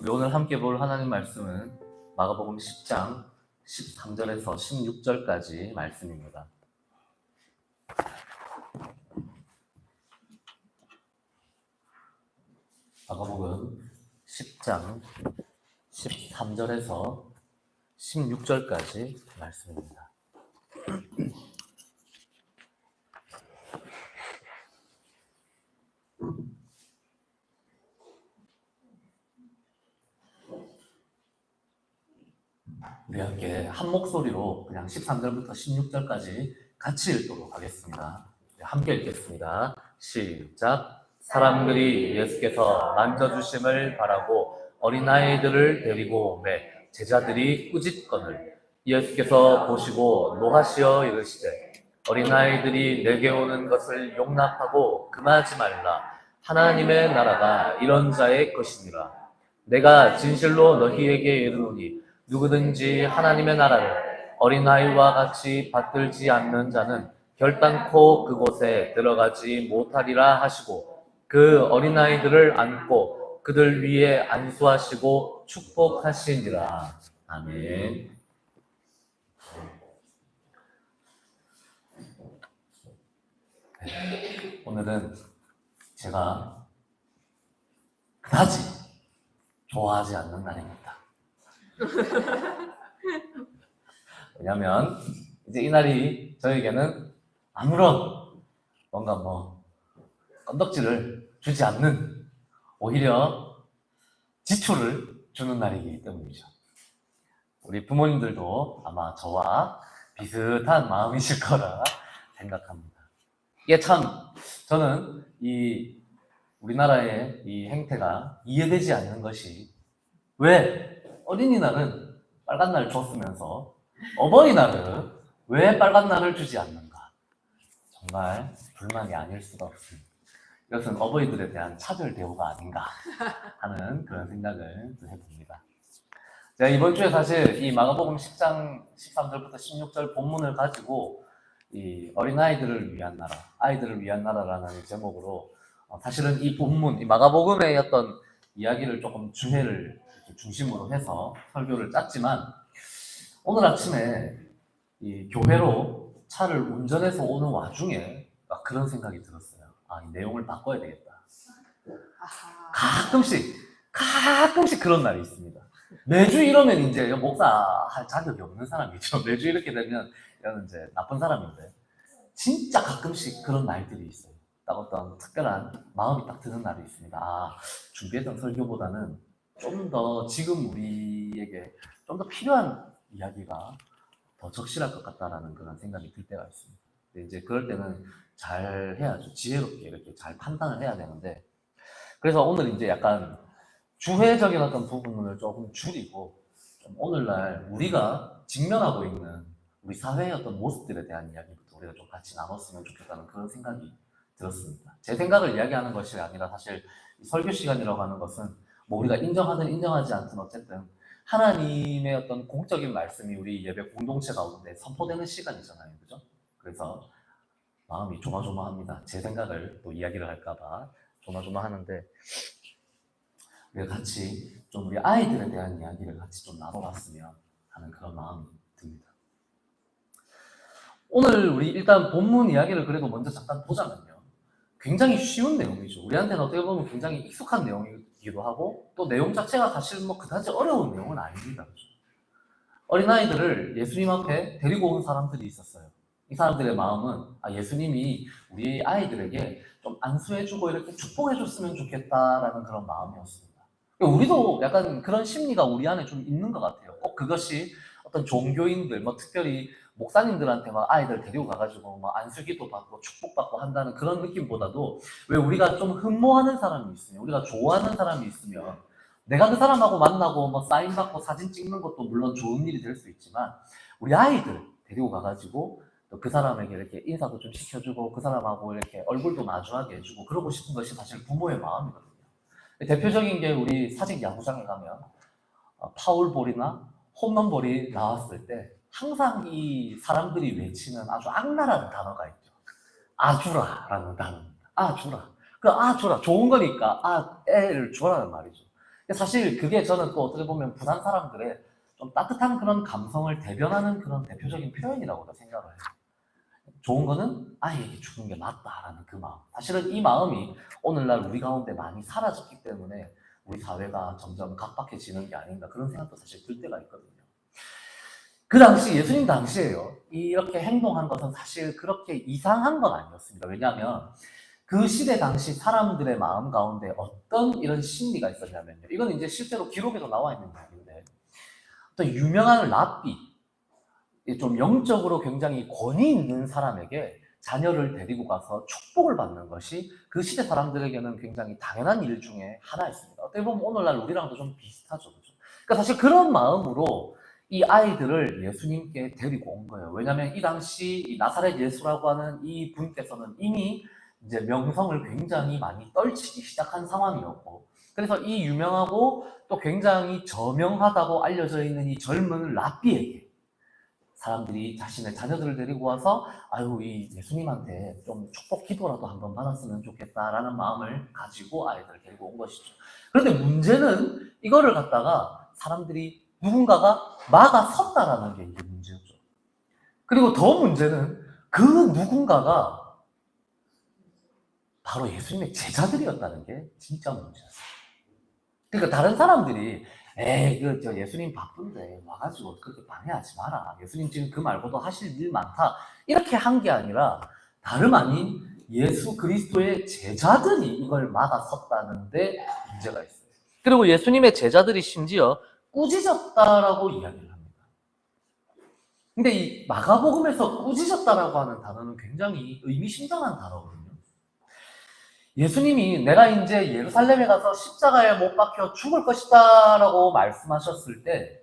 우리 오늘 함께 볼 하나님 말씀은 마가복음 10장 13절에서 16절까지 말씀입니다. 마가복음 10장 13절에서 16절까지 말씀입니다. 우리 함께 한 목소리로 그냥 13절부터 16절까지 같이 읽도록 하겠습니다. 함께 읽겠습니다. 시작. 사람들이 예수께서 만져주심을 바라고 어린아이들을 데리고 오매 제자들이 꾸짖거늘 예수께서 보시고 노하시어 이르시되 어린아이들이 내게 오는 것을 용납하고 금하지 말라. 하나님의 나라가 이런 자의 것이니라. 내가 진실로 너희에게 이르노니 누구든지 하나님의 나라를 어린아이와 같이 받들지 않는 자는 결단코 그곳에 들어가지 못하리라 하시고 그 어린아이들을 안고 그들 위에 안수하시고 축복하시니라. 아멘. 오늘은 제가 그다지 좋아하지 않는 날입니다. 왜냐면 이제 이 날이 저에게는 아무런 뭔가 건덕지를 주지 않는 오히려 지초를 주는 날이기 때문이죠. 우리 부모님들도 아마 저와 비슷한 마음이실 거라 생각합니다. 이게 참 저는 이 우리나라의 이 행태가 이해되지 않는 것이 왜 어린이날은 빨간 날 줬으면서 어버이날은 왜 빨간 날을 주지 않는가? 정말 불만이 아닐 수가 없습니다. 이것은 어버이들에 대한 차별 대우가 아닌가 하는 그런 생각을 해봅니다. 제가 이번 주에 사실 이 마가복음 10장 13절부터 16절 본문을 가지고 이 어린아이들을 위한 나라, 아이들을 위한 나라라는 제목으로 사실은 이 본문, 이 마가복음의 어떤 이야기를 조금 주해를 중심으로 해서 설교를 짰지만 오늘 아침에 이 교회로 차를 운전해서 오는 와중에 그런 생각이 들었어요. 이 내용을 바꿔야 되겠다. 가끔씩 그런 날이 있습니다. 매주 이러면 이제 목사 할 자격이 없는 사람이죠. 매주 이렇게 되면 이건 이제 나쁜 사람인데 진짜 가끔씩 그런 날들이 있어요. 딱 어떤 특별한 마음이 딱 드는 날이 있습니다. 준비했던 설교보다는 좀 더 지금 우리에게 좀 더 필요한 이야기가 더 적실할 것 같다라는 그런 생각이 들 때가 있습니다. 근데 이제 그럴 때는 잘 해야죠. 지혜롭게 이렇게 잘 판단을 해야 되는데 그래서 오늘 이제 약간 주회적인 어떤 부분을 조금 줄이고 좀 오늘날 우리가 직면하고 있는 우리 사회의 어떤 모습들에 대한 이야기부터 우리가 좀 같이 나눴으면 좋겠다는 그런 생각이 들었습니다. 제 생각을 이야기하는 것이 아니라 사실 설교 시간이라고 하는 것은 우리가 인정하든 인정하지 않든 어쨌든 하나님의 어떤 공적인 말씀이 우리 예배 공동체 가운데 선포되는 시간이잖아요. 그죠? 그래서 마음이 조마조마합니다. 제 생각을 또 이야기를 할까봐 조마조마하는데 우리가 같이 좀 우리 아이들에 대한 이야기를 같이 좀 나눠봤으면 하는 그런 마음이 듭니다. 오늘 우리 일단 본문 이야기를 그래도 먼저 잠깐 보자면요. 굉장히 쉬운 내용이죠. 우리한테는 어떻게 보면 굉장히 익숙한 내용이기도 하고 또 내용 자체가 사실 그다지 어려운 내용은 아닙니다. 그렇죠? 어린아이들을 예수님 앞에 데리고 온 사람들이 있었어요. 이 사람들의 마음은 예수님이 우리 아이들에게 좀 안수해주고 이렇게 축복해줬으면 좋겠다라는 그런 마음이었습니다. 우리도 약간 그런 심리가 우리 안에 좀 있는 것 같아요. 꼭 그것이 어떤 종교인들, 특별히 목사님들한테 아이들 데리고 가가지고 안수기도 받고 축복받고 한다는 그런 느낌보다도 왜 우리가 좀 흠모하는 사람이 있으면, 우리가 좋아하는 사람이 있으면 내가 그 사람하고 만나고 사인 받고 사진 찍는 것도 물론 좋은 일이 될 수 있지만 우리 아이들 데리고 가가지고 또 그 사람에게 이렇게 인사도 좀 시켜주고 그 사람하고 이렇게 얼굴도 마주하게 해주고 그러고 싶은 것이 사실 부모의 마음이거든요. 대표적인 게 우리 사직 야구장에 가면 파울볼이나 홈런볼이 나왔을 때 항상 이 사람들이 외치는 아주 악랄한 단어가 있죠. 아주라라는 단어입니다. 아주라. 그 아주라 좋은 거니까 애를 주라는 말이죠. 사실 그게 저는 또 어떻게 보면 부산 사람들의 좀 따뜻한 그런 감성을 대변하는 그런 대표적인 표현이라고 생각을 해요. 좋은 거는 아이에게 주는 게 맞다라는 그 마음. 사실은 이 마음이 오늘날 우리 가운데 많이 사라졌기 때문에 우리 사회가 점점 각박해지는 게 아닌가 그런 생각도 사실 들 때가 있거든요. 그 당시 예수님 당시에요. 이렇게 행동한 것은 사실 그렇게 이상한 건 아니었습니다. 왜냐하면 그 시대 당시 사람들의 마음 가운데 어떤 이런 심리가 있었냐면요. 이건 이제 실제로 기록에도 나와 있는 이야기인데 어떤 유명한 랍비, 좀 영적으로 굉장히 권위 있는 사람에게 자녀를 데리고 가서 축복을 받는 것이 그 시대 사람들에게는 굉장히 당연한 일 중에 하나였습니다. 어떻게 보면 오늘날 우리랑도 좀 비슷하죠. 그렇죠? 그러니까 사실 그런 마음으로 이 아이들을 예수님께 데리고 온 거예요. 왜냐하면 이 당시 이 나사렛 예수라고 하는 이 분께서는 이미 이제 명성을 굉장히 많이 떨치기 시작한 상황이었고, 그래서 이 유명하고 또 굉장히 저명하다고 알려져 있는 이 젊은 랍비에게 사람들이 자신의 자녀들을 데리고 와서 아유 이 예수님한테 좀 축복 기도라도 한번 받았으면 좋겠다라는 마음을 가지고 아이들을 데리고 온 것이죠. 그런데 문제는 이거를 갖다가 사람들이 누군가가 막아섰다라는 게 이게 문제였죠. 그리고 더 문제는 그 누군가가 바로 예수님의 제자들이었다는 게 진짜 문제였어요. 그러니까 다른 사람들이 에이 저 예수님 바쁜데 와가지고 그렇게 방해하지 마라. 예수님 지금 그 말고도 하실 일 많다. 이렇게 한 게 아니라 다름 아닌 예수 그리스도의 제자들이 이걸 막아섰다는데 문제가 있어요. 그리고 예수님의 제자들이 심지어 꾸짖었다라고 이야기를 합니다. 근데 이 마가복음에서 꾸짖었다라고 하는 단어는 굉장히 의미심장한 단어거든요. 예수님이 내가 이제 예루살렘에 가서 십자가에 못 박혀 죽을 것이다 라고 말씀하셨을 때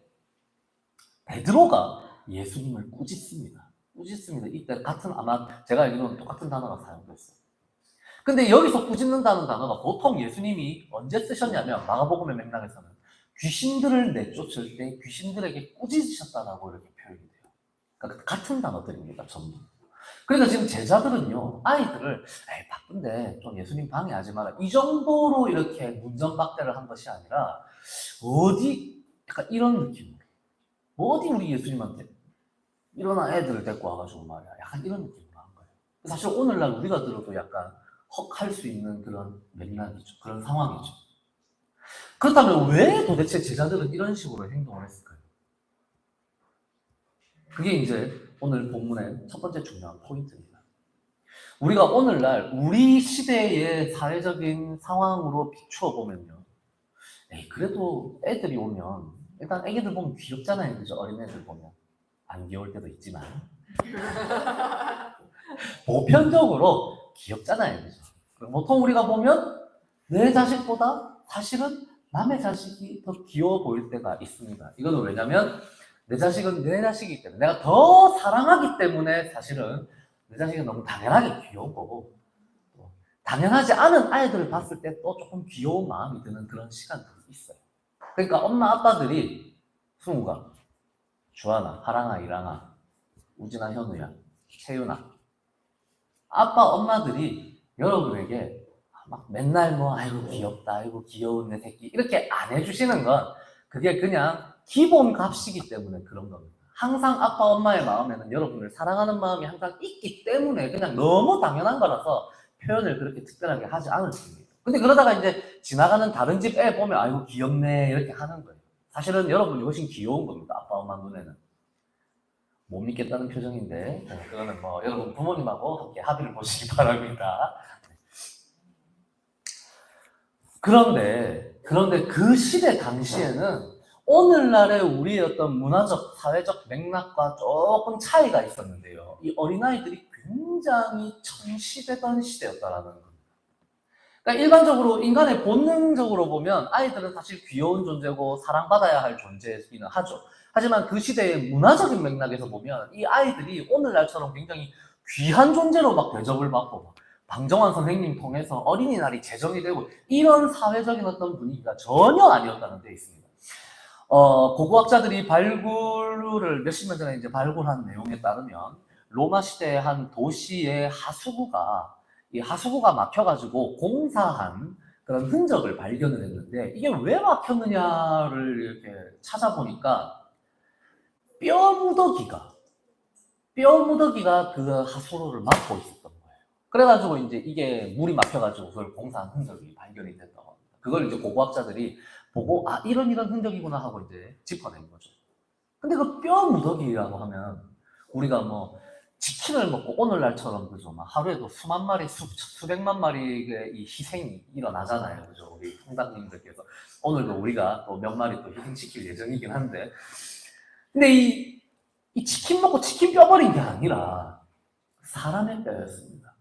베드로가 예수님을 꾸짖습니다. 꾸짖습니다. 이때 같은 아마 제가 알기로는 똑같은 단어가 사용됐어요. 근데 여기서 꾸짖는다는 단어가 보통 예수님이 언제 쓰셨냐면 마가복음의 맥락에서는 귀신들을 내쫓을 때 귀신들에게 꾸짖으셨다라고 이렇게 표현이 돼요. 그러니까 같은 단어들입니다. 전부. 그러니까 지금 제자들은요, 아이들을 에이, 바쁜데 좀 예수님 방해하지 마라. 이 정도로 이렇게 문전박대를 한 것이 아니라 어디 약간 이런 느낌으로 어디 우리 예수님한테 일어나 애들을 데리고 와가지고 말이야. 약간 이런 느낌으로 한 거예요. 사실 오늘날 우리가 들어도 약간 헉할 수 있는 그런 맥락이죠. 그런 상황이죠. 그렇다면 왜 도대체 제자들은 이런 식으로 행동을 했을까요? 그게 이제 오늘 본문의 첫 번째 중요한 포인트입니다. 우리가 오늘날 우리 시대의 사회적인 상황으로 비추어 보면요. 에이, 그래도 애들이 오면 일단 애기들 보면 귀엽잖아요. 그죠? 어린애들 보면. 안 귀여울 때도 있지만. 보편적으로 귀엽잖아요. 그죠? 보통 우리가 보면 내 자식보다 사실은 남의 자식이 더 귀여워 보일 때가 있습니다. 이거는 왜냐면 내 자식은 내 자식이기 때문에 내가 더 사랑하기 때문에 사실은 내 자식은 너무 당연하게 귀여운 거고 당연하지 않은 아이들을 봤을 때 또 조금 귀여운 마음이 드는 그런 시간들이 있어요. 그러니까 엄마 아빠들이 승우가, 주하나, 하랑아, 이랑아, 우진아, 현우야, 채윤아 아빠 엄마들이 여러분에게 막 맨날 뭐 아이고 귀엽다, 아이고 귀여운 내 새끼 이렇게 안 해주시는 건 그게 그냥 기본 값이기 때문에 그런 겁니다. 항상 아빠 엄마의 마음에는 여러분을 사랑하는 마음이 항상 있기 때문에 그냥 너무 당연한 거라서 표현을 그렇게 특별하게 하지 않을 수 있습니다. 근데 그러다가 이제 지나가는 다른 집 애 보면 아이고 귀엽네 이렇게 하는 거예요. 사실은 여러분이 훨씬 귀여운 겁니다. 아빠 엄마 눈에는. 못 믿겠다는 표정인데 그거는 뭐 여러분 부모님하고 함께 합의를 보시기 바랍니다. 그런데 그 시대 당시에는 오늘날의 우리의 어떤 문화적, 사회적 맥락과 조금 차이가 있었는데요. 이 어린아이들이 굉장히 천시되던 시대였다라는 겁니다. 그러니까 일반적으로 인간의 본능적으로 보면 아이들은 사실 귀여운 존재고 사랑받아야 할 존재이기는 하죠. 하지만 그 시대의 문화적인 맥락에서 보면 이 아이들이 오늘날처럼 굉장히 귀한 존재로 막 대접을 받고 방정환 선생님 통해서 어린이날이 제정이 되고 이런 사회적인 어떤 분위기가 전혀 아니었다는 데 있습니다. 고고학자들이 발굴을 몇십 년 전에 이제 발굴한 내용에 따르면 로마 시대의 한 도시의 하수구가 이 하수구가 막혀가지고 공사한 그런 흔적을 발견을 했는데 이게 왜 막혔느냐를 이렇게 찾아보니까 뼈 무더기가 그 하수로를 막고 있었던 거예요. 그래가지고 이제 이게 물이 막혀가지고 그걸 공사한 흔적이 발견이 됐다고 합니다. 그걸 이제 고고학자들이 보고 아 이런 흔적이구나 하고 이제 짚어낸 거죠. 근데 그 뼈 무더기라고 하면 우리가 뭐 치킨을 먹고 오늘날처럼 그죠 막 하루에도 수만 마리 수백만 마리의 이 희생이 일어나잖아요, 그죠? 우리 성당님들께서 오늘도 우리가 또 몇 마리 또 희생시킬 예정이긴 한데, 근데 이 치킨 먹고 치킨 뼈 버린 게 아니라 사람의 뼈였습니다.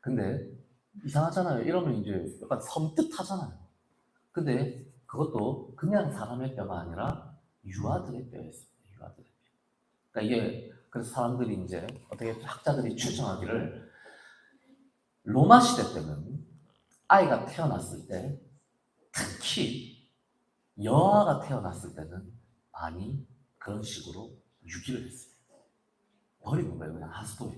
근데 이상하잖아요. 이러면 이제 약간 섬뜩하잖아요. 근데 그것도 그냥 사람의 뼈가 아니라 유아들의 뼈였습니다. 유아들의 뼈. 그러니까 이게 그래서 사람들이 이제 어떻게 학자들이 추정하기를 로마 시대 때는 아이가 태어났을 때 특히 여아가 태어났을 때는 많이 그런 식으로 유기를 했어요. 버리는 거예요. 그냥 하수도에.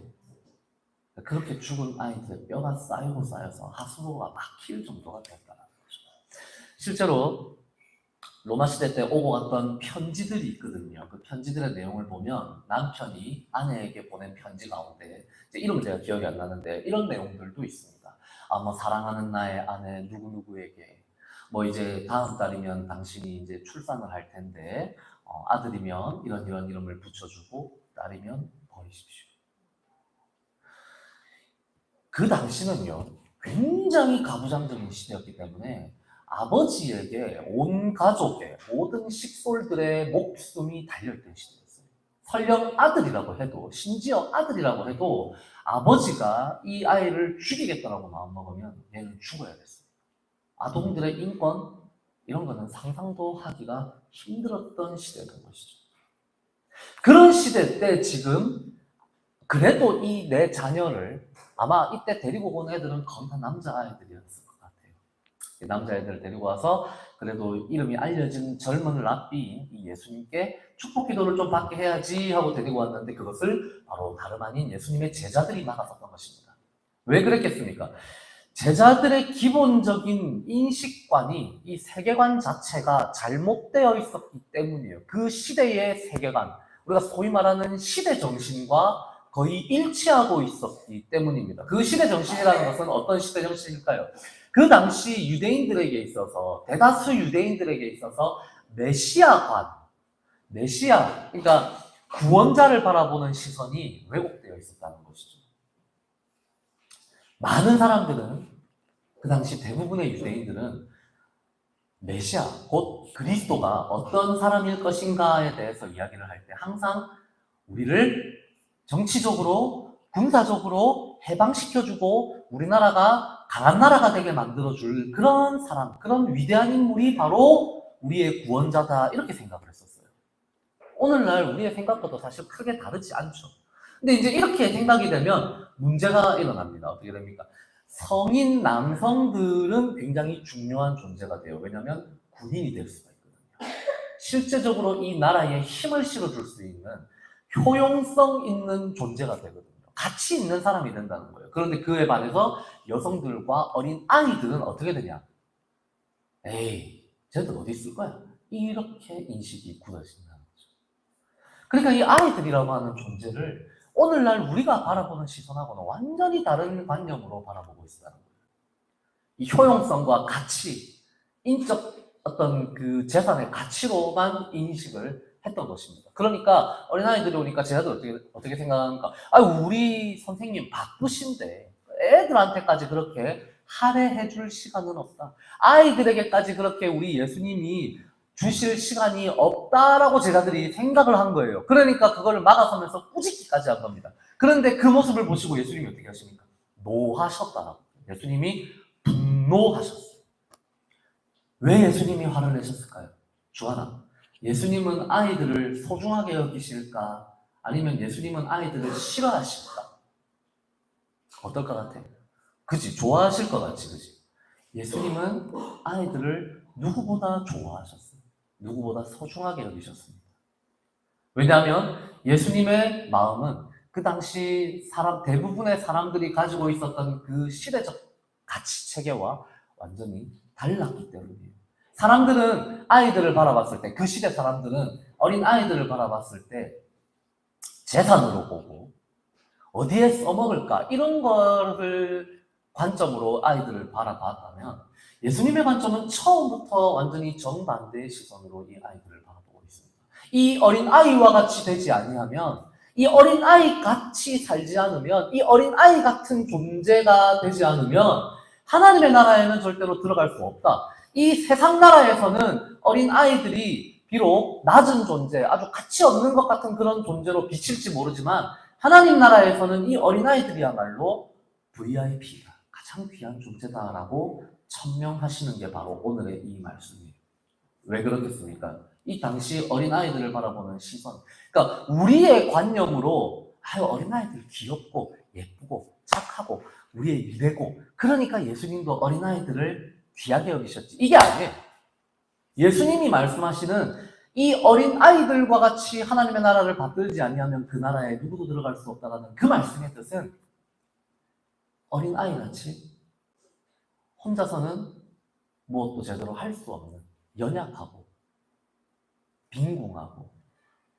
그렇게 죽은 아이들의 뼈가 쌓여서 하수도가 막힐 정도가 됐다는 거죠. 실제로 로마 시대 때 오고 갔던 편지들이 있거든요. 그 편지들의 내용을 보면 남편이 아내에게 보낸 편지 가운데 이제 이름은 제가 기억이 안 나는데 이런 내용들도 있습니다. 아, 뭐 사랑하는 나의 아내 누구누구에게 뭐 이제 다음 달이면 당신이 이제 출산을 할 텐데 아들이면 이런 이름을 붙여주고 딸이면 버리십시오. 그 당시는요 굉장히 가부장적인 시대였기 때문에 아버지에게 온 가족의 모든 식솔들의 목숨이 달려있던 시대였어요. 설령 아들이라고 해도, 심지어 아들이라고 해도 아버지가 이 아이를 죽이겠다라고 마음먹으면 얘는 죽어야 됐어요. 아동들의 인권 이런 거는 상상도 하기가 힘들었던 시대였던 것이죠. 그런 시대 때 지금 그래도 이 내 자녀를 아마 이때 데리고 온 애들은 거의 다 남자아이들이었을 것 같아요. 남자애들을 데리고 와서 그래도 이름이 알려진 젊은 랍비인 이 예수님께 축복 기도를 좀 받게 해야지 하고 데리고 왔는데 그것을 바로 다름 아닌 예수님의 제자들이 막았었던 것입니다. 왜 그랬겠습니까? 제자들의 기본적인 인식관이 이 세계관 자체가 잘못되어 있었기 때문이에요. 그 시대의 세계관, 우리가 소위 말하는 시대 정신과 거의 일치하고 있었기 때문입니다. 그 시대 정신이라는 것은 어떤 시대 정신일까요? 그 당시 유대인들에게 있어서, 대다수 유대인들에게 있어서 메시아, 그러니까 구원자를 바라보는 시선이 왜곡되어 있었다는 것이죠. 많은 사람들은, 그 당시 대부분의 유대인들은 메시아, 곧 그리스도가 어떤 사람일 것인가에 대해서 이야기를 할 때 항상 우리를 정치적으로, 군사적으로 해방시켜주고 우리나라가 강한 나라가 되게 만들어줄 그런 사람, 그런 위대한 인물이 바로 우리의 구원자다 이렇게 생각을 했었어요. 오늘날 우리의 생각과도 사실 크게 다르지 않죠. 근데 이제 이렇게 생각이 되면 문제가 일어납니다. 어떻게 됩니까? 성인 남성들은 굉장히 중요한 존재가 돼요. 왜냐하면 군인이 될 수가 있거든요. 실제적으로 이 나라에 힘을 실어줄 수 있는 효용성 있는 존재가 되거든요. 가치 있는 사람이 된다는 거예요. 그런데 그에 반해서 여성들과 어린 아이들은 어떻게 되냐? 에이, 쟤들 어디 있을 거야? 이렇게 인식이 굳어진다는 거죠. 그러니까 이 아이들이라고 하는 존재를 오늘날 우리가 바라보는 시선하고는 완전히 다른 관념으로 바라보고 있다는 거예요. 이 효용성과 가치, 인적 어떤 그 재산의 가치로만 인식을 했던 것입니다. 그러니까 어린아이들이 오니까 제자들 어떻게 생각하는가? 아, 우리 선생님 바쁘신데 애들한테까지 그렇게 할애해 줄 시간은 없다. 아이들에게까지 그렇게 우리 예수님이 주실 시간이 없다라고 제자들이 생각을 한 거예요. 그러니까 그걸 막아서면서 꾸짖기까지 한 겁니다. 그런데 그 모습을 보시고 예수님이 어떻게 하십니까? 노하셨다라고. 예수님이 분노하셨어요. 왜 예수님이 화를 내셨을까요? 주하나, 예수님은 아이들을 소중하게 여기실까? 아니면 예수님은 아이들을 싫어하실까? 어떨 것 같아? 그치? 좋아하실 것 같지, 그치? 예수님은 아이들을 누구보다 좋아하셨어요. 누구보다 소중하게 여기셨습니다. 왜냐하면 예수님의 마음은 그 당시 대부분의 사람들이 가지고 있었던 그 시대적 가치 체계와 완전히 달랐기 때문이에요. 사람들은 아이들을 바라봤을 때, 그 시대 사람들은 어린 아이들을 바라봤을 때 재산으로 보고 어디에 써먹을까 이런 거를 관점으로 아이들을 바라봤다면 예수님의 관점은 처음부터 완전히 정반대의 시선으로 이 아이들을 바라보고 있습니다. 이 어린 아이와 같이 되지 아니하면, 이 어린 아이 같이 살지 않으면, 이 어린 아이 같은 존재가 되지 않으면 하나님의 나라에는 절대로 들어갈 수 없다. 이 세상 나라에서는 어린 아이들이 비록 낮은 존재, 아주 가치 없는 것 같은 그런 존재로 비칠지 모르지만 하나님 나라에서는 이 어린아이들이야말로 VIP다. 가장 귀한 존재다라고 천명하시는 게 바로 오늘의 이 말씀이에요. 왜 그렇겠습니까? 이 당시 어린아이들을 바라보는 시선. 그러니까 우리의 관념으로 어린아이들 귀엽고 예쁘고 착하고 우리의 미래고 그러니까 예수님도 어린아이들을 귀하게 여기셨지. 이게 아니에요. 예수님이 말씀하시는 이 어린 아이들과 같이 하나님의 나라를 받들지 아니하면 그 나라에 누구도 들어갈 수 없다라는 그 말씀의 뜻은 어린 아이같이 혼자서는 무엇도 제대로 할 수 없는 연약하고 빈궁하고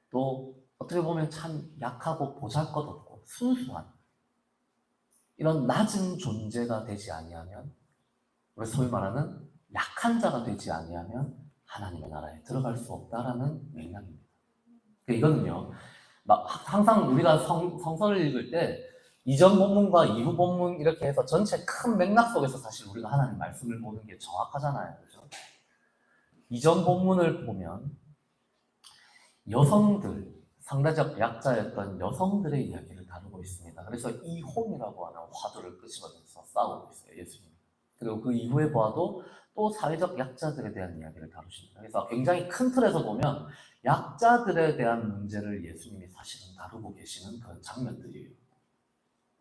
또 어떻게 보면 참 약하고 보잘것없고 순수한 이런 낮은 존재가 되지 아니하면, 우리 소위 말하는 약한 자가 되지 아니하면 하나님의 나라에 들어갈 수 없다라는 맥락입니다. 이거는요, 막 항상 우리가 성서를 읽을 때 이전 본문과 이후 본문 이렇게 해서 전체 큰 맥락 속에서 사실 우리가 하나님 말씀을 보는 게 정확하잖아요. 그렇죠? 이전 본문을 보면 여성들, 상대적 약자였던 여성들의 이야기를 다루고 있습니다. 그래서 이혼이라고 하는 화두를 끄집어내서 싸우고 있어요, 예수님. 그리고 그 이후에 보아도 또 사회적 약자들에 대한 이야기를 다루십니다. 그래서 굉장히 큰 틀에서 보면 약자들에 대한 문제를 예수님이 사실은 다루고 계시는 그런 장면들이에요.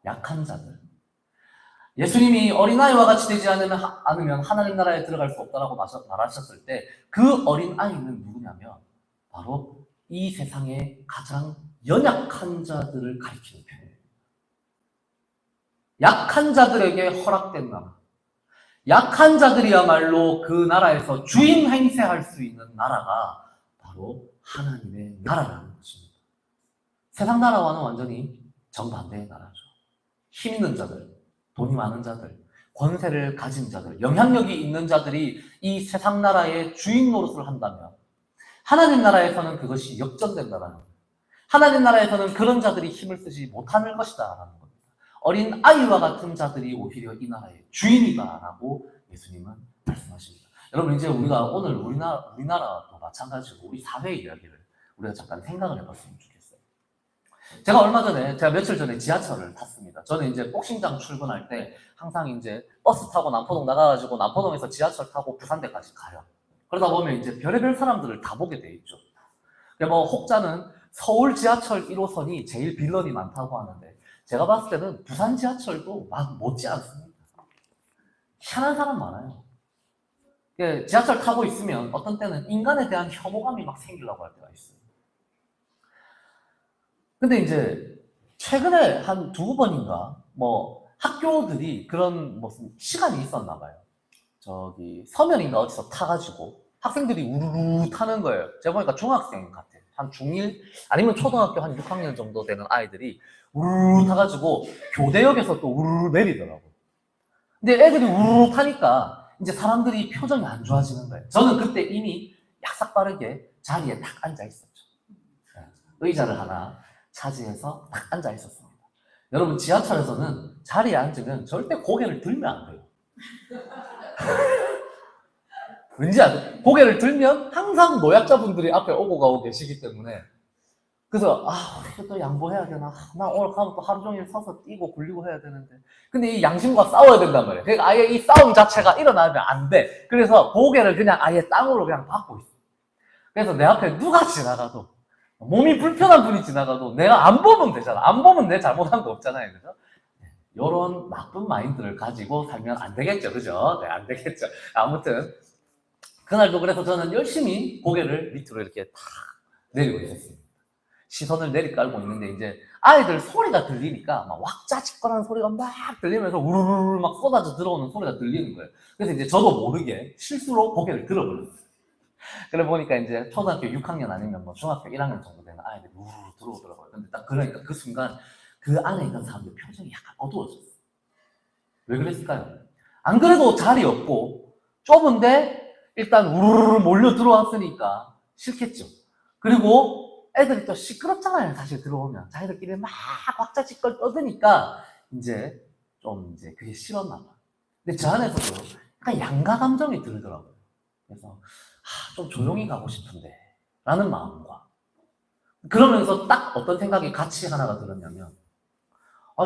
약한 자들. 예수님이 어린아이와 같이 되지 않으면 하나님 나라에 들어갈 수 없다라고 말하셨을 때 그 어린아이는 누구냐면 바로 이 세상의 가장 연약한 자들을 가리키는 편이에요. 약한 자들에게 허락된 나라. 약한 자들이야말로 그 나라에서 주인 행세할 수 있는 나라가 바로 하나님의 나라라는 것입니다. 세상 나라와는 완전히 정반대의 나라죠. 힘 있는 자들, 돈이 많은 자들, 권세를 가진 자들, 영향력이 있는 자들이 이 세상 나라의 주인 노릇을 한다면 하나님 나라에서는 그것이 역전된다는 겁니다. 하나님 나라에서는 그런 자들이 힘을 쓰지 못하는 것이다라는 겁니다. 어린 아이와 같은 자들이 오히려 이 나라의 주인이다라고 예수님은 말씀하십니다. 여러분, 이제 우리가 오늘 우리나라도 마찬가지고 우리 사회의 이야기를 우리가 잠깐 생각을 해봤으면 좋겠어요. 제가 며칠 전에 지하철을 탔습니다. 저는 이제 복싱장 출근할 때 항상 이제 버스 타고 남포동 나가가지고 남포동에서 지하철 타고 부산대까지 가요. 그러다 보면 이제 별의별 사람들을 다 보게 돼 있죠. 뭐 혹자는 서울 지하철 1호선이 제일 빌런이 많다고 하는데 제가 봤을 때는 부산 지하철도 막 못지 않습니다. 희한한 사람 많아요. 지하철 타고 있으면 어떤 때는 인간에 대한 혐오감이 막 생기려고 할 때가 있어요. 근데 이제 최근에 한 2번인가 뭐 학교들이 그런 무슨 시간이 있었나 봐요. 저기 서면인가 어디서 타가지고 학생들이 우르르 타는 거예요. 제가 보니까 중학생 같아요. 한 중1 아니면 초등학교 한 6학년 정도 되는 아이들이 우르르 타가지고 교대역에서 또 우르르 내리더라고. 근데 애들이 우르르 타니까 이제 사람들이 표정이 안 좋아지는 거예요. 저는 그때 이미 약삭 빠르게 자리에 딱 앉아 있었죠. 의자를 하나 차지해서 딱 앉아 있었습니다. 여러분, 지하철에서는 자리에 앉으면 절대 고개를 들면 안 돼요. 왠지 아세요? 고개를 들면 항상 노약자분들이 앞에 오고 가고 계시기 때문에. 그래서 우리가 또 양보해야 되나? 나 오늘 가면 또 하루 종일 서서 뛰고 굴리고 해야 되는데. 근데 이 양심과 싸워야 된단 말이에요. 그러니까 아예 이 싸움 자체가 일어나면 안 돼. 그래서 고개를 그냥 아예 땅으로 그냥 받고 있어. 그래서 내 앞에 누가 지나가도, 몸이 불편한 분이 지나가도 내가 안 보면 되잖아. 안 보면 내 잘못한 거 없잖아요. 그죠? 이런 나쁜 마인드를 가지고 살면 안 되겠죠. 그죠? 네, 안 되겠죠. 아무튼 그날도 그래서 저는 열심히 고개를 밑으로 이렇게 탁 내리고 있었습니다. 시선을 내리깔고 있는데 이제 아이들 소리가 들리니까 막 왁자지껄하는 소리가 막 들리면서 우르르 막 쏟아져 들어오는 소리가 들리는 거예요. 그래서 이제 저도 모르게 실수로 고개를 들어버렸어요. 그래 보니까 이제 초등학교 6학년 아니면 뭐 중학교 1학년 정도 되는 아이들이 우르르 들어오더라고요. 근데 딱 그러니까 그 순간 그 안에 있던 사람들 표정이 약간 어두워졌어요. 왜 그랬을까요? 안 그래도 자리 없고 좁은데 일단 우르르 몰려 들어왔으니까 싫겠죠. 그리고 애들이 또 시끄럽잖아요. 사실 들어오면 자기들끼리 막 왁자지껄 떠드니까 이제 좀 이제 그게 싫었나 봐. 근데 저 안에서도 약간 양가 감정이 들더라고요. 그래서 좀 조용히 가고 싶은데 라는 마음과 그러면서 딱 어떤 생각이 같이 하나가 들었냐면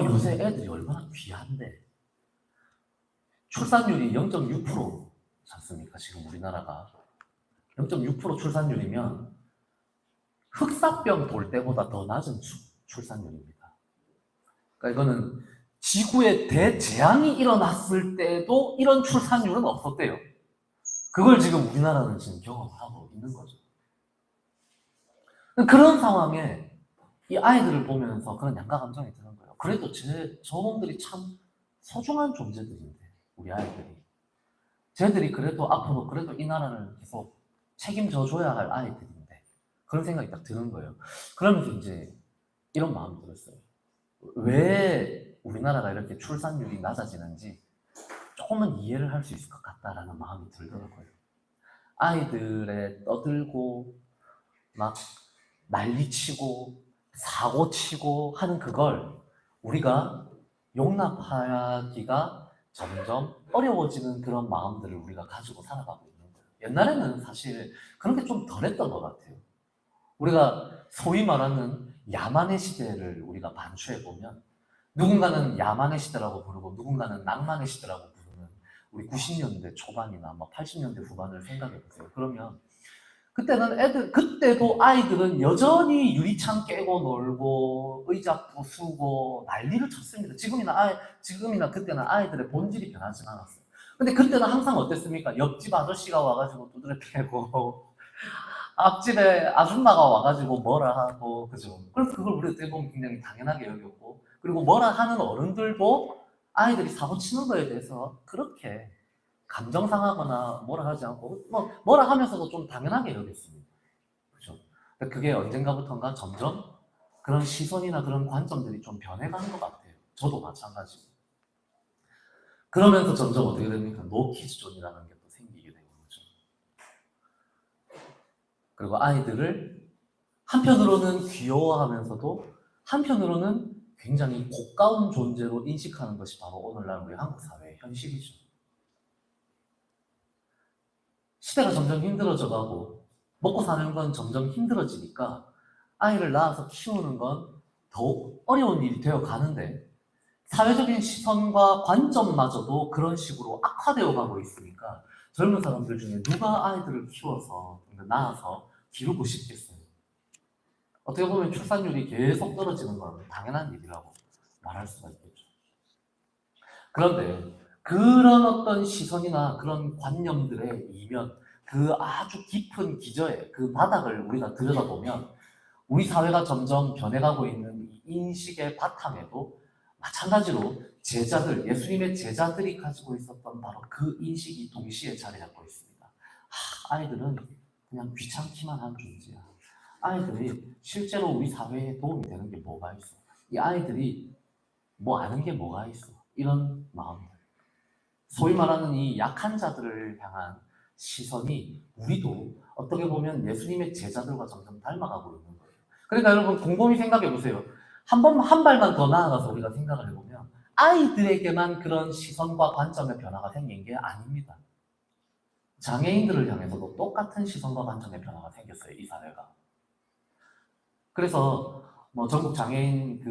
요새 애들이 얼마나 귀한데 출산율이 0.6%지 않습니까? 지금 우리나라가 0.6% 출산율이면 흑사병 돌 때보다 더 낮은 출산율입니다. 그러니까 이거는 지구에 대재앙이 일어났을 때도 이런 출산율은 없었대요. 그걸 지금 우리나라는 지금 경험하고 있는 거죠. 그런 상황에 이 아이들을 보면서 그런 양가 감정이 드는 거예요. 그래도 저놈들이 참 소중한 존재들인데, 우리 아이들이. 쟤들이 그래도 앞으로 그래도 이 나라를 계속 책임져 줘야 할 아이들인데, 그런 생각이 딱 드는 거예요. 그러면서 이제 이런 마음이 들었어요. 왜 우리나라가 이렇게 출산율이 낮아지는지 조금은 이해를 할 수 있을 것 같다라는 마음이 들더라고요. 아이들의 떠들고 막 난리치고 사고치고 하는 그걸 우리가 용납하기가 점점 어려워지는 그런 마음들을 우리가 가지고 살아가고 있는 거예요. 옛날에는 사실 그런 게 좀 덜했던 것 같아요. 우리가 소위 말하는 야만의 시대를 우리가 반추해보면 누군가는 야만의 시대라고 부르고 누군가는 낭만의 시대라고 부르는 우리 90년대 초반이나 80년대 후반을 생각해보세요. 그러면 그때도 아이들은 여전히 유리창 깨고 놀고 의자 부수고 난리를 쳤습니다. 지금이나 그때는 아이들의 본질이 변하지 않았어요. 근데 그때는 항상 어땠습니까? 옆집 아저씨가 와가지고 두드려 패고 앞집에 아줌마가 와가지고 뭐라 하고, 그죠? 그래서 그걸 우리 어떻게 보면 굉장히 당연하게 여겼고, 그리고 뭐라 하는 어른들도 아이들이 사고 치는 거에 대해서 그렇게 감정 상하거나 뭐라 하지 않고, 뭐라 하면서도 좀 당연하게 여겼습니다. 그죠? 그게 언젠가부터인가 점점 그런 시선이나 그런 관점들이 좀 변해가는 것 같아요. 저도 마찬가지고. 그러면서 점점 어떻게 됩니까? 노키즈존이라는 게 또 생기게 되는 거죠. 그리고 아이들을 한편으로는 귀여워하면서도 한편으로는 굉장히 고가운 존재로 인식하는 것이 바로 오늘날 우리 한국 사회의 현실이죠. 시대가 점점 힘들어져 가고 먹고 사는 건 점점 힘들어지니까 아이를 낳아서 키우는 건 더욱 어려운 일이 되어 가는데 사회적인 시선과 관점마저도 그런 식으로 악화되어 가고 있으니까 젊은 사람들 중에 누가 아이들을 키워서 낳아서 기르고 싶겠어요. 어떻게 보면 출산율이 계속 떨어지는 건 당연한 일이라고 말할 수가 있겠죠. 그런데 그런 어떤 시선이나 그런 관념들의 이면, 그 아주 깊은 기저에 그 바닥을 우리가 들여다보면 우리 사회가 점점 변해가고 있는 이 인식의 바탕에도 마찬가지로 예수님의 제자들이 가지고 있었던 바로 그 인식이 동시에 자리 잡고 있습니다. 아이들은 그냥 귀찮기만 한 존재야. 아이들이 실제로 우리 사회에 도움이 되는 게 뭐가 있어? 이 아이들이 뭐 아는 게 뭐가 있어? 이런 마음들. 소위 말하는 이 약한 자들을 향한 시선이 우리도 어떻게 보면 예수님의 제자들과 점점 닮아가고 있는 거예요. 그러니까 여러분 곰곰이 생각해 보세요. 한 발만 더 나아가서 우리가 생각을 해보면 아이들에게만 그런 시선과 관점의 변화가 생긴 게 아닙니다. 장애인들을 향해서도 똑같은 시선과 관점의 변화가 생겼어요, 이 사회가. 그래서 뭐 전국 장애인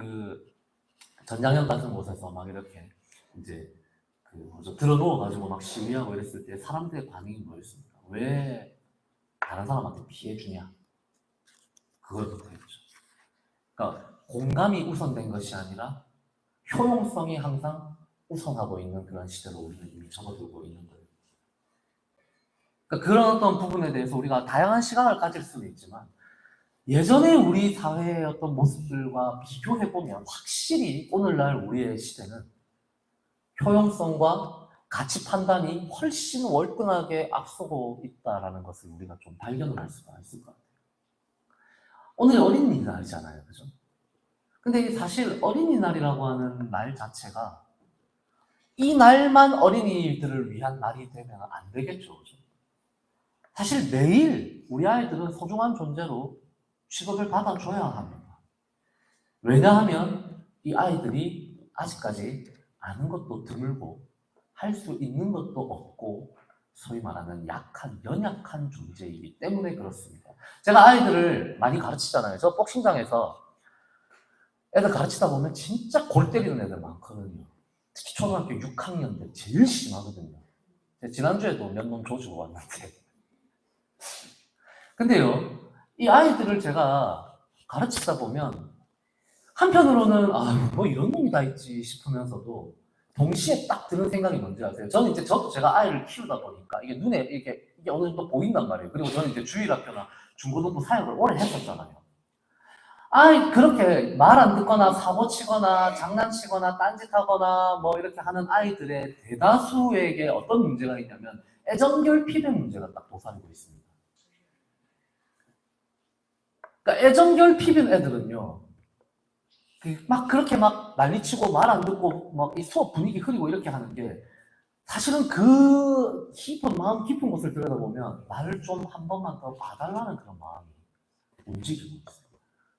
전장현 같은 곳에서 막 이렇게 이제 들어 누워가지고 막 시위하고 이랬을 때 사람들의 반응이 뭐였습니까? 왜 다른 사람한테 피해 주냐? 그거부터 했죠. 그러니까 공감이 우선된 것이 아니라 효용성이 항상 우선하고 있는 그런 시대로 우리는 이미 접어들고 있는 거예요. 그러니까 그런 어떤 부분에 대해서 우리가 다양한 시각을 가질 수는 있지만 예전에 우리 사회의 어떤 모습들과 비교해보면 확실히 오늘날 우리의 시대는 효용성과 가치 판단이 훨씬 월등하게 앞서고 있다는 것을 우리가 좀 발견을 할 수가 있을 것 같아요. 오늘 어린이날이잖아요. 그죠? 근데 사실 어린이날이라고 하는 날 자체가 이 날만 어린이들을 위한 날이 되면 안 되겠죠. 그죠? 사실 매일 우리 아이들은 소중한 존재로 취급을 받아줘야 합니다. 왜냐하면 이 아이들이 아직까지 아는 것도 드물고 할 수 있는 것도 없고 소위 말하는 약한, 연약한 존재이기 때문에 그렇습니다. 제가 아이들을 많이 가르치잖아요. 저 복싱장에서 애들 가르치다 보면 진짜 골 때리는 애들 많거든요. 특히 초등학교 6학년들 제일 심하거든요. 지난주에도 몇 놈 조지고 왔는데. 근데요, 이 아이들을 제가 가르치다 보면 한편으로는 뭐 이런 놈이 다 있지 싶으면서도 동시에 딱 드는 생각이 뭔지 아세요? 저는 이제 저도 제가 아이를 키우다 보니까 이게 눈에 이게 어느 정도 보인단 말이에요. 그리고 저는 이제 주일학교나 중고등부 사역을 오래 했었잖아요. 그렇게 말 안 듣거나 사고 치거나 장난치거나 딴짓하거나 뭐 이렇게 하는 아이들의 대다수에게 어떤 문제가 있냐면 애정결핍의 문제가 딱 도사리고 있습니다. 그러니까 애정결핍인 애들은요, 막 그렇게 막 난리치고 말 안 듣고 막 이 수업 분위기 흐리고 이렇게 하는 게 사실은 그 깊은 마음 깊은 곳을 들여다보면 나를 좀 한 번만 더 봐달라는 그런 마음이 움직이고 있어요.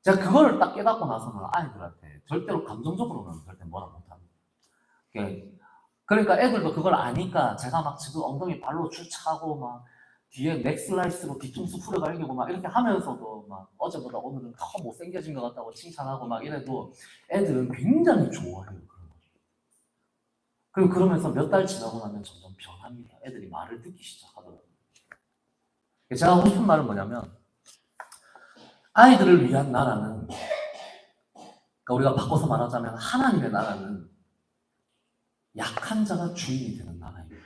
제가 그걸 딱 깨닫고 나서는 아이들한테 절대로 감정적으로는 절대 뭐라 못합니다. 그러니까 애들도 그걸 아니까 제가 막 지금 엉덩이 발로 주차하고 막 뒤에 넥슬라이스로 뒤통수 풀어갈기고 막 이렇게 하면서도 막 어제보다 오늘은 더 못생겨진 것 같다고 칭찬하고 막 이래도 애들은 굉장히 좋아해요. 그리고 그러면서 몇 달 지나고 나면 점점 변합니다. 애들이 말을 듣기 시작하더라고요. 제가 하고 싶은 말은 뭐냐면 아이들을 위한 나라는, 그러니까 우리가 바꿔서 말하자면 하나님의 나라는 약한 자가 주인이 되는 나라입니다.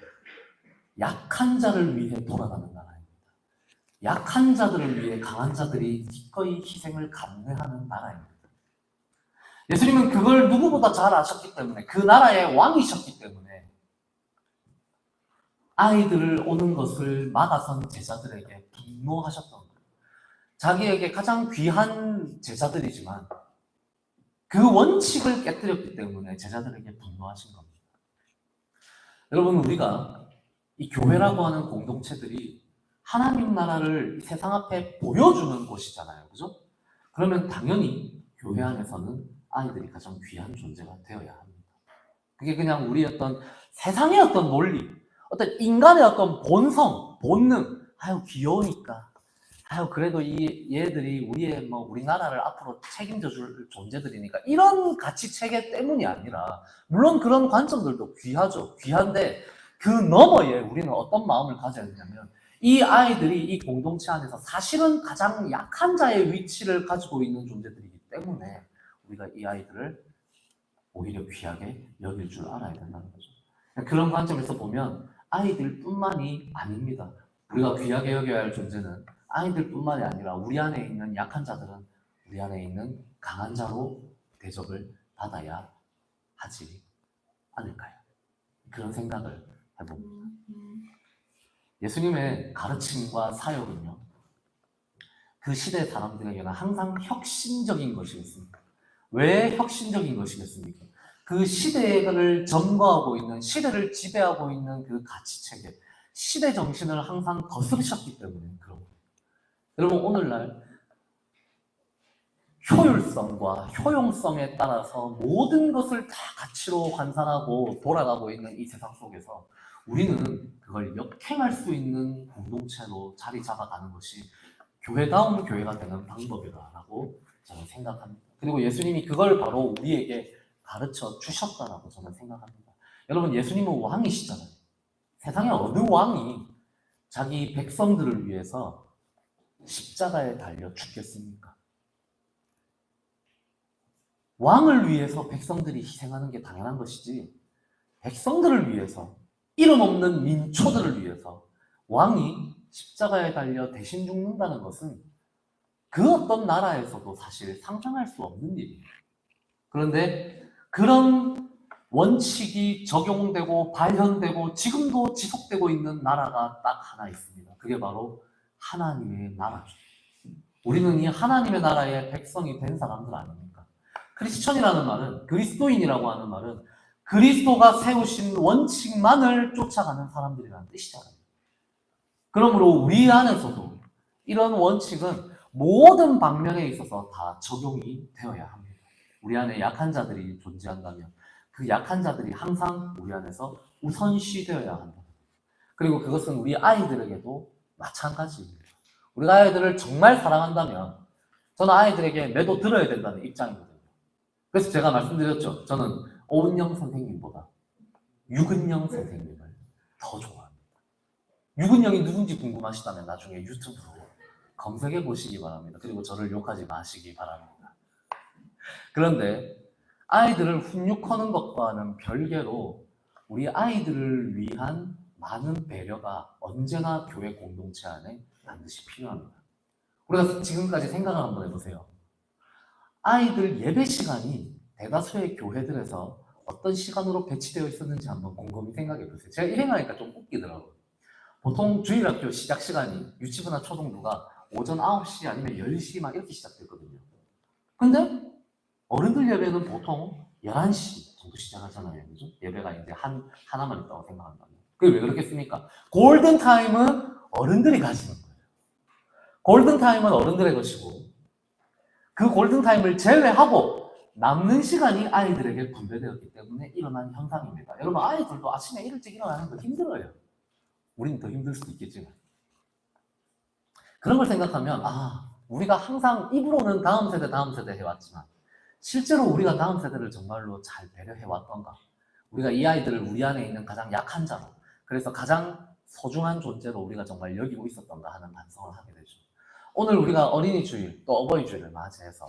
약한 자를 위해 돌아가는 나라입니다. 약한 자들을 위해 강한 자들이 기꺼이 희생을 감내하는 나라입니다. 예수님은 그걸 누구보다 잘 아셨기 때문에, 그 나라의 왕이셨기 때문에 아이들을 오는 것을 막아선 제자들에게 분노하셨던 거예요. 자기에게 가장 귀한 제자들이지만 그 원칙을 깨뜨렸기 때문에 제자들에게 분노하신 겁니다. 여러분, 우리가 이 교회라고 하는 공동체들이 하나님 나라를 세상 앞에 보여주는 곳이잖아요. 그죠? 그러면 당연히 교회 안에서는 아이들이 가장 귀한 존재가 되어야 합니다. 그게 그냥 우리 어떤 세상의 어떤 논리, 어떤 인간의 어떤 본성, 본능, 귀여우니까, 그래도 얘들이 우리나라를 앞으로 책임져 줄 존재들이니까, 이런 가치 체계 때문이 아니라, 물론 그런 관점들도 귀하죠. 귀한데, 그 너머에 우리는 어떤 마음을 가져야 되냐면, 이 아이들이 이 공동체 안에서 사실은 가장 약한 자의 위치를 가지고 있는 존재들이기 때문에 우리가 이 아이들을 오히려 귀하게 여길 줄 알아야 된다는 거죠. 그런 관점에서 보면 아이들뿐만이 아닙니다. 우리가 귀하게 여겨야 할 존재는 아이들뿐만이 아니라 우리 안에 있는 약한 자들은 우리 안에 있는 강한 자로 대접을 받아야 하지 않을까요? 그런 생각을 해봅니다. 예수님의 가르침과 사역은요, 그 시대 사람들에게는 항상 혁신적인 것이었습니다. 왜 혁신적인 것이겠습니까? 그 시대를 점거하고 있는, 시대를 지배하고 있는 그 가치체계, 시대 정신을 항상 거스르셨기 때문에 그런 거예요. 여러분, 오늘날 효율성과 효용성에 따라서 모든 것을 다 가치로 환산하고 돌아가고 있는 이 세상 속에서 우리는 그걸 역행할 수 있는 공동체로 자리 잡아가는 것이 교회다운 교회가 되는 방법이다라고 저는 생각합니다. 그리고 예수님이 그걸 바로 우리에게 가르쳐 주셨다라고 저는 생각합니다. 여러분, 예수님은 왕이시잖아요. 세상에 어느 왕이 자기 백성들을 위해서 십자가에 달려 죽겠습니까? 왕을 위해서 백성들이 희생하는 게 당연한 것이지, 백성들을 위해서, 이름 없는 민초들을 위해서 왕이 십자가에 달려 대신 죽는다는 것은 그 어떤 나라에서도 사실 상상할 수 없는 일이에요. 그런데 그런 원칙이 적용되고 발현되고 지금도 지속되고 있는 나라가 딱 하나 있습니다. 그게 바로 하나님의 나라죠. 우리는 이 하나님의 나라의 백성이 된 사람들 아닙니까? 크리스천이라는 말은, 그리스도인이라고 하는 말은 그리스도가 세우신 원칙만을 쫓아가는 사람들이라는 뜻이잖아요. 그러므로 우리 안에서도 이런 원칙은 모든 방면에 있어서 다 적용이 되어야 합니다. 우리 안에 약한 자들이 존재한다면 그 약한 자들이 항상 우리 안에서 우선시되어야 한다. 그리고 그것은 우리 아이들에게도 마찬가지입니다. 우리가 아이들을 정말 사랑한다면 저는 아이들에게 매도 들어야 된다는 입장이거든요. 그래서 제가 말씀드렸죠. 저는 오은영 선생님보다 유근영 선생님을 더 좋아합니다. 유근영이 누군지 궁금하시다면 나중에 유튜브로 검색해 보시기 바랍니다. 그리고 저를 욕하지 마시기 바랍니다. 그런데 아이들을 훈육하는 것과는 별개로 우리 아이들을 위한 많은 배려가 언제나 교회 공동체 안에 반드시 필요합니다. 우리가 지금까지 생각을 한번 해보세요. 아이들 예배 시간이 대다수의 교회들에서 어떤 시간으로 배치되어 있었는지 한번 곰곰이 생각해 보세요. 제가 이 생각하니까 좀 웃기더라고요. 보통 주일학교 시작 시간이 유치부나 초등부가 오전 9시 아니면 10시 막 이렇게 시작됐거든요. 근데 어른들 예배는 보통 11시 정도 시작하잖아요. 그죠? 예배가 이제 하나만 있다고 생각한다면. 그게 왜 그렇겠습니까? 골든타임은 어른들이 가지는 거예요. 골든타임은 어른들의 것이고, 그 골든타임을 제외하고 남는 시간이 아이들에게 분배되었기 때문에 일어난 현상입니다. 여러분, 아이들도 아침에 일찍 일어나는 거 힘들어요. 우리는 더 힘들 수도 있겠지만. 그런 걸 생각하면, 우리가 항상 입으로는 다음 세대 해왔지만, 실제로 우리가 다음 세대를 정말로 잘 배려해왔던가? 우리가 이 아이들을 우리 안에 있는 가장 약한 자로, 그래서 가장 소중한 존재로 우리가 정말 여기고 있었던가 하는 반성을 하게 되죠. 오늘 우리가 어린이 주일, 또 어버이 주일을 맞이해서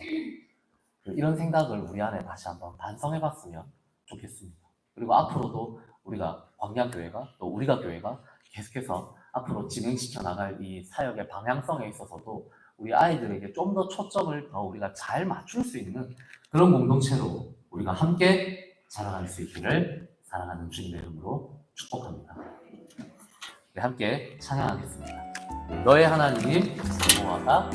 이런 생각을 우리 안에 다시 한번 반성해봤으면 좋겠습니다. 그리고 앞으로도 우리가 광야교회가, 또 우리가 교회가 계속해서 앞으로 진행시켜 나갈 이 사역의 방향성에 있어서도 우리 아이들에게 좀 더 초점을 더 우리가 잘 맞출 수 있는 그런 공동체로 우리가 함께 자라갈 수 있기를 사랑하는 주님의 이름으로 축복합니다. 함께 찬양하겠습니다. 너의 하나님 여호와가